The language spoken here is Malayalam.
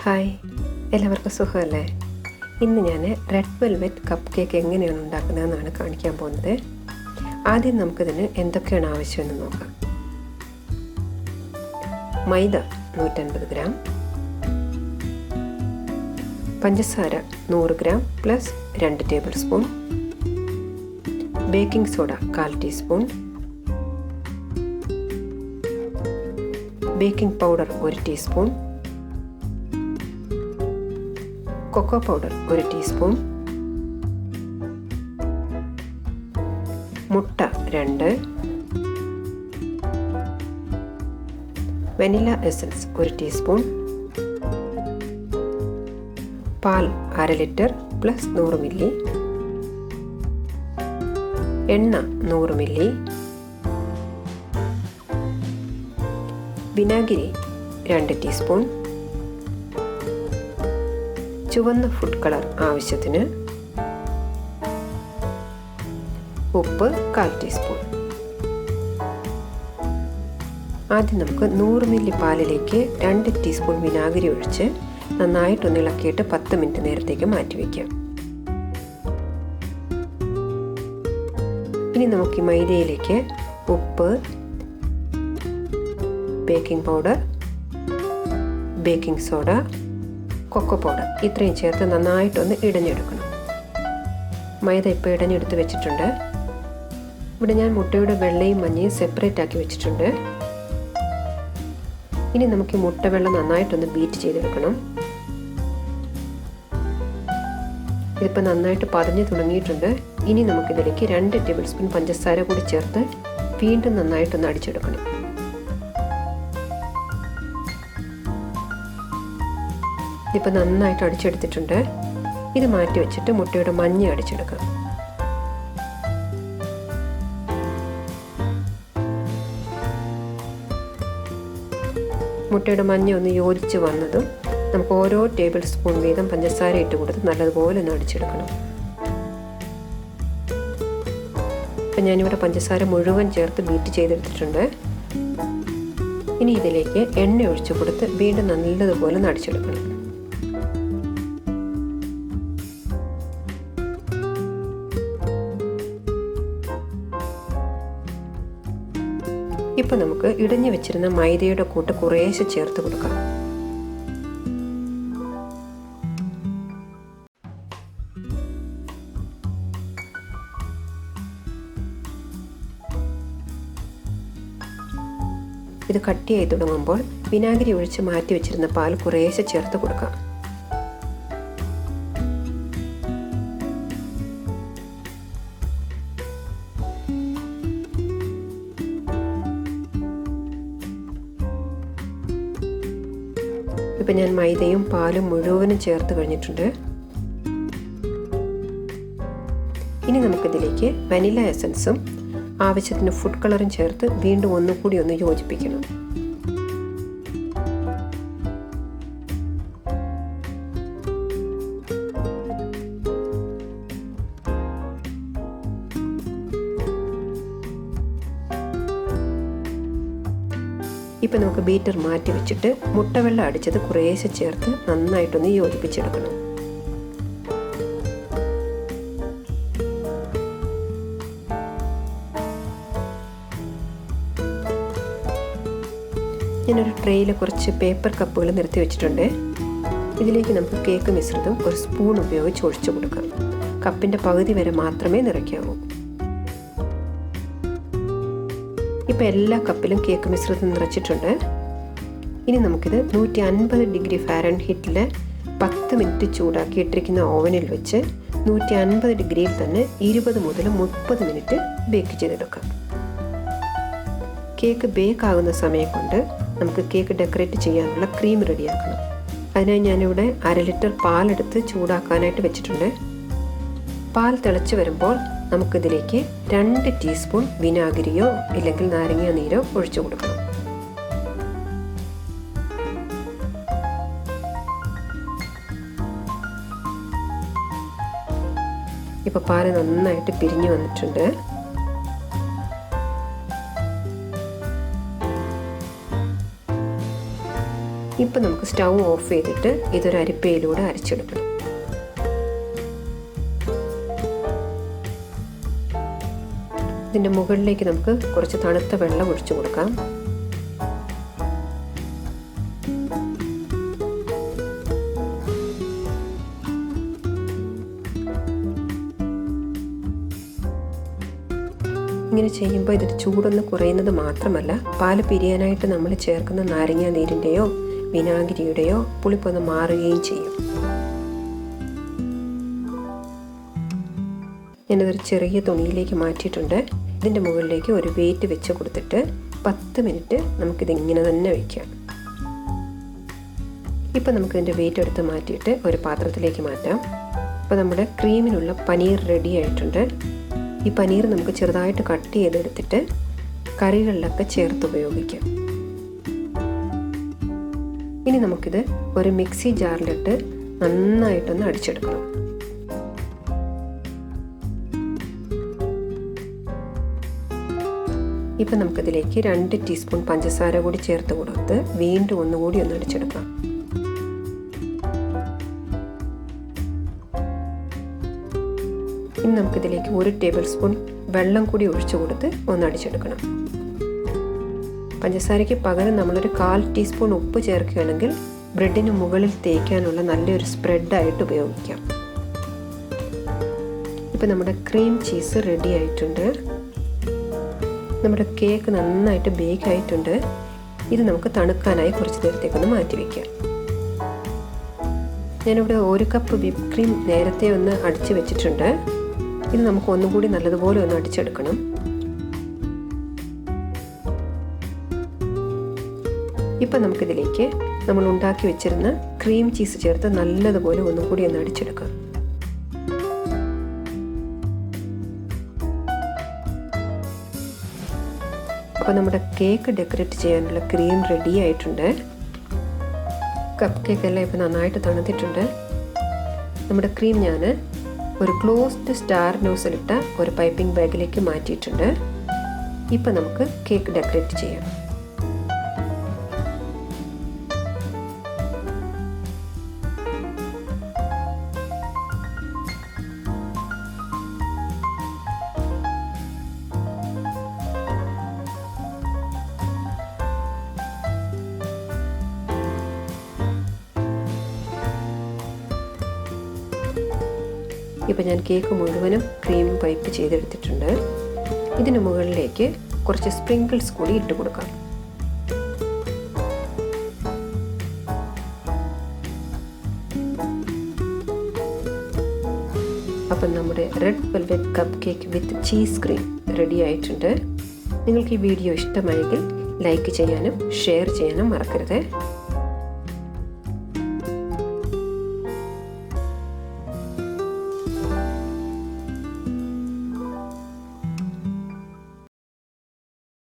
ഹായ്, എല്ലാവർക്കും സുഖമല്ലേ? ഇന്ന് ഞാൻ റെഡ് വെൽവെറ്റ് കപ്പ് കേക്ക് എങ്ങനെയാണ് ഉണ്ടാക്കുന്നതെന്നാണ് കാണിക്കാൻ പോകുന്നത്. ആദ്യം നമുക്കിതിന് എന്തൊക്കെയാണ് ആവശ്യമെന്ന് നോക്കാം. മൈദ 150 ഗ്രാം, പഞ്ചസാര 100 gram plus 2 tablespoon, baking soda 1/4 teaspoon, baking powder 1 teaspoon, cocoa powder 1 teaspoon, മുട്ട 2, വനില എസൻസ് 1 ടീസ്പൂൺ, പാൽ 1/2 ലിറ്റർ പ്ലസ് 100 മില്ലി, എണ്ണ 100 മില്ലി, വിനാഗിരി 2 ടീസ്പൂൺ, ചുവന്ന ഫുഡ് കളർ ആവശ്യത്തിന്, ഉപ്പ് 1/4 ടീസ്പൂൺ. ആദ്യം നമുക്ക് 100 മില്ലി പാലിലേക്ക് 2 ടീസ്പൂൺ വിനാഗിരി ഒഴിച്ച് നന്നായിട്ടൊന്ന് ഇളക്കിയിട്ട് 10 മിനിറ്റ് നേരത്തേക്ക് മാറ്റിവെക്കാം. ഇനി നമുക്ക് ഈ മൈദയിലേക്ക് ഉപ്പ്, baking powder, baking soda, cocoa powder ഇത്രയും ചേർത്ത് നന്നായിട്ടൊന്ന് ഇടഞ്ഞെടുക്കണം. മൈദ ഇപ്പോൾ ഇടഞ്ഞെടുത്ത് വെച്ചിട്ടുണ്ട്. ഇവിടെ ഞാൻ മുട്ടയുടെ വെള്ളയും മഞ്ഞയും സെപ്പറേറ്റ് ആക്കി വെച്ചിട്ടുണ്ട്. ഇനി നമുക്ക് ഈ മുട്ട വെള്ളം നന്നായിട്ടൊന്ന് ബീറ്റ് ചെയ്തെടുക്കണം. ഇതിപ്പോൾ നന്നായിട്ട് പതഞ്ഞ് തുടങ്ങിയിട്ടുണ്ട്. ഇനി നമുക്കിതിലേക്ക് 2 ടേബിൾ സ്പൂൺ പഞ്ചസാര കൂടി ചേർത്ത് വീണ്ടും നന്നായിട്ടൊന്ന് അടിച്ചെടുക്കണം. ഇതിപ്പോൾ നന്നായിട്ട് അടിച്ചെടുത്തിട്ടുണ്ട്. ഇത് മാറ്റി വെച്ചിട്ട് മുട്ടയുടെ മഞ്ഞ അടിച്ചെടുക്കാം. മുട്ടയുടെ മഞ്ഞ ഒന്ന് യോജിച്ച് വന്നതും നമുക്ക് ഓരോ ടേബിൾ സ്പൂൺ വീതം പഞ്ചസാര ഇട്ട് കൊടുത്ത് നല്ലതുപോലെ ഒന്ന് അടിച്ചെടുക്കണം. ഇപ്പം ഞാനിവിടെ പഞ്ചസാര മുഴുവൻ ചേർത്ത് ബീറ്റ് ചെയ്തെടുത്തിട്ടുണ്ട്. ഇനി ഇതിലേക്ക് എണ്ണ ഒഴിച്ച് കൊടുത്ത് വീണ്ടും നല്ലതുപോലെ ഒന്ന് അടിച്ചെടുക്കണം. ഇപ്പോൾ നമുക്ക് ഇടിഞ്ഞു വെച്ചിരുന്ന മൈദയുടെ കൂട്ട് കുറേശ്ശെ ചേർത്ത് കൊടുക്കാം. ഇത് കട്ടിയായി തുടങ്ങുമ്പോൾ വിനാഗിരി ഒഴിച്ച് മാറ്റി വെച്ചിരുന്ന പാൽ കുറേശ്ശെ ചേർത്ത് കൊടുക്കാം. ഇപ്പം ഞാൻ മൈദയും പാലും മുഴുവനും ചേർത്ത് കഴിഞ്ഞിട്ടുണ്ട്. ഇനി നമുക്കിതിലേക്ക് വനില എസൻസും ആവശ്യത്തിന് ഫുഡ് കളറും ചേർത്ത് വീണ്ടും ഒന്നുകൂടി ഒന്ന് യോജിപ്പിക്കണം. ഇപ്പം നമുക്ക് ബീറ്റർ മാറ്റി വെച്ചിട്ട് മുട്ടവെള്ളം അടിച്ചത് കുറേശ്ശെ ചേർത്ത് നന്നായിട്ടൊന്ന് യോജിപ്പിച്ചെടുക്കണം. ഞാനൊരു ട്രേയിൽ കുറച്ച് പേപ്പർ കപ്പുകൾ നിരത്തി വെച്ചിട്ടുണ്ട്. ഇതിലേക്ക് നമുക്ക് കേക്ക് മിശ്രിതം ഒരു സ്പൂൺ ഉപയോഗിച്ച് ഒഴിച്ചു കൊടുക്കാം. കപ്പിൻ്റെ പകുതി വരെ മാത്രമേ നിറയ്ക്കാവൂ. ഇപ്പോൾ എല്ലാ കപ്പിലും കേക്ക് മിശ്രിതം നിറച്ചിട്ടുണ്ട്. ഇനി നമുക്കിത് 150 ഡിഗ്രി ഫാരൻഹീറ്റിൽ 10 മിനിറ്റ് ചൂടാക്കി ഇട്ടിരിക്കുന്ന ഓവനിൽ വെച്ച് 150 ഡിഗ്രിയിൽ തന്നെ 20 മുതൽ 30 മിനിറ്റ് ബേക്ക് ചെയ്തെടുക്കാം. കേക്ക് ബേക്ക് ആകുന്ന സമയം കൊണ്ട് നമുക്ക് കേക്ക് ഡെക്കറേറ്റ് ചെയ്യാനുള്ള ക്രീം റെഡിയാക്കണം. അതിനായി ഞാനിവിടെ 1/2 ലിറ്റർ പാലെടുത്ത് ചൂടാക്കാനായിട്ട് വെച്ചിട്ടുണ്ട്. പാൽ തിളച്ച് വരുമ്പോൾ നമുക്കിതിലേക്ക് 2 ടീസ്പൂൺ വിനാഗിരിയോ ഇല്ലെങ്കിൽ നാരങ്ങ നീരോ ഒഴിച്ചു കൊടുക്കണം. ഇപ്പോൾ പാല് നന്നായിട്ട് പിരിഞ്ഞു വന്നിട്ടുണ്ട്. ഇപ്പം നമുക്ക് സ്റ്റൗ ഓഫ് ചെയ്തിട്ട് ഇതൊരു അരിപ്പയിലൂടെ അരച്ചെടുക്കണം. ഇതിൻ്റെ മുകളിലേക്ക് നമുക്ക് കുറച്ച് തണുത്ത വെള്ളം ഒഴിച്ചു കൊടുക്കാം. ഇങ്ങനെ ചെയ്യുമ്പോൾ ഇതിൻ്റെ ചൂടൊന്ന് കുറയുന്നത് മാത്രമല്ല, പാല് പിരിയാനായിട്ട് നമ്മൾ ചേർക്കുന്ന നാരങ്ങ നീരിൻ്റെയോ വിനാഗിരിയുടെയോ പുളിപ്പൊന്ന് മാറുകയും ചെയ്യും. ഞാനതൊരു ചെറിയ തുണിയിലേക്ക് മാറ്റിയിട്ടുണ്ട്. ഇതിൻ്റെ മുകളിലേക്ക് ഒരു വെയിറ്റ് വെച്ച് കൊടുത്തിട്ട് 10 മിനിറ്റ് നമുക്കിതിങ്ങനെ തന്നെ വയ്ക്കാം. ഇപ്പം നമുക്കിതിൻ്റെ വെയിറ്റ് എടുത്ത് മാറ്റിയിട്ട് ഒരു പാത്രത്തിലേക്ക് മാറ്റാം. അപ്പോൾ നമ്മുടെ ക്രീമിനുള്ള പനീർ റെഡി ആയിട്ടുണ്ട്. ഈ പനീർ നമുക്ക് ചെറുതായിട്ട് കട്ട് ചെയ്തെടുത്തിട്ട് കറികളിലൊക്കെ ചേർത്ത് ഉപയോഗിക്കാം. ഇനി നമുക്കിത് ഒരു മിക്സി ജാറിലിട്ട് നന്നായിട്ടൊന്ന് അടിച്ചെടുക്കണം. ഇപ്പം നമുക്കിതിലേക്ക് 2 ടീസ്പൂൺ പഞ്ചസാര കൂടി ചേർത്ത് കൊടുത്ത് വീണ്ടും ഒന്നുകൂടി ഒന്ന് അടിച്ചെടുക്കാം. ഇനി നമുക്കിതിലേക്ക് 1 ടേബിൾ സ്പൂൺ വെള്ളം കൂടി ഒഴിച്ചു കൊടുത്ത് ഒന്ന് അടിച്ചെടുക്കണം. പഞ്ചസാരയ്ക്ക് പകരം നമ്മളൊരു 1/4 ടീസ്പൂൺ ഉപ്പ് ചേർക്കുകയാണെങ്കിൽ ബ്രെഡിന് മുകളിൽ തേക്കാനുള്ള നല്ലൊരു സ്പ്രെഡായിട്ട് ഉപയോഗിക്കാം. ഇപ്പം നമ്മുടെ ക്രീം ചീസ് റെഡി ആയിട്ടുണ്ട്. നമ്മുടെ കേക്ക് നന്നായിട്ട് ബേക്ക് ആയിട്ടുണ്ട്. ഇത് നമുക്ക് തണുക്കാനായി കുറച്ച് നേരത്തേക്കൊന്ന് മാറ്റി വയ്ക്കാം. ഞാനിവിടെ 1 കപ്പ് വിപ്പ് ക്രീം നേരത്തെ ഒന്ന് അടിച്ച് വെച്ചിട്ടുണ്ട്. ഇത് നമുക്ക് ഒന്നുകൂടി നല്ലതുപോലെ ഒന്ന് അടിച്ചെടുക്കണം. ഇപ്പം നമുക്കിതിലേക്ക് നമ്മൾ ഉണ്ടാക്കി വെച്ചിരുന്ന ക്രീം ചീസ് ചേർത്ത് നല്ലതുപോലെ ഒന്നുകൂടി ഒന്ന് അടിച്ചെടുക്കാം. അപ്പോൾ നമ്മുടെ കേക്ക് ഡെക്കറേറ്റ് ചെയ്യാനുള്ള ക്രീം റെഡി ആയിട്ടുണ്ട്. കപ്പ് കേക്ക് എല്ലാം ഇപ്പോൾ നന്നായിട്ട് തണുത്തിട്ടുണ്ട്. നമ്മുടെ ക്രീം ഞാൻ ഒരു ക്ലോസ്ഡ് സ്റ്റാർ നോസിലിട്ട ഒരു പൈപ്പിംഗ് ബാഗിലേക്ക് മാറ്റിയിട്ടുണ്ട്. ഇപ്പം നമുക്ക് കേക്ക് ഡെക്കറേറ്റ് ചെയ്യാം. ഇപ്പം ഞാൻ കേക്ക് മുഴുവനും ക്രീം പൈപ്പ് ചെയ്തെടുത്തിട്ടുണ്ട്. ഇതിന് മുകളിലേക്ക് കുറച്ച് സ്പ്രിങ്കിൾസ് കൂടി ഇട്ട് കൊടുക്കാം. അപ്പം നമ്മുടെ റെഡ് വെൽവെറ്റ് കപ്പ് കേക്ക് വിത്ത് ചീസ് ക്രീം റെഡി ആയിട്ടുണ്ട്. നിങ്ങൾക്ക് ഈ വീഡിയോ ഇഷ്ടമായെങ്കിൽ ലൈക്ക് ചെയ്യാനും ഷെയർ ചെയ്യാനും മറക്കരുത്.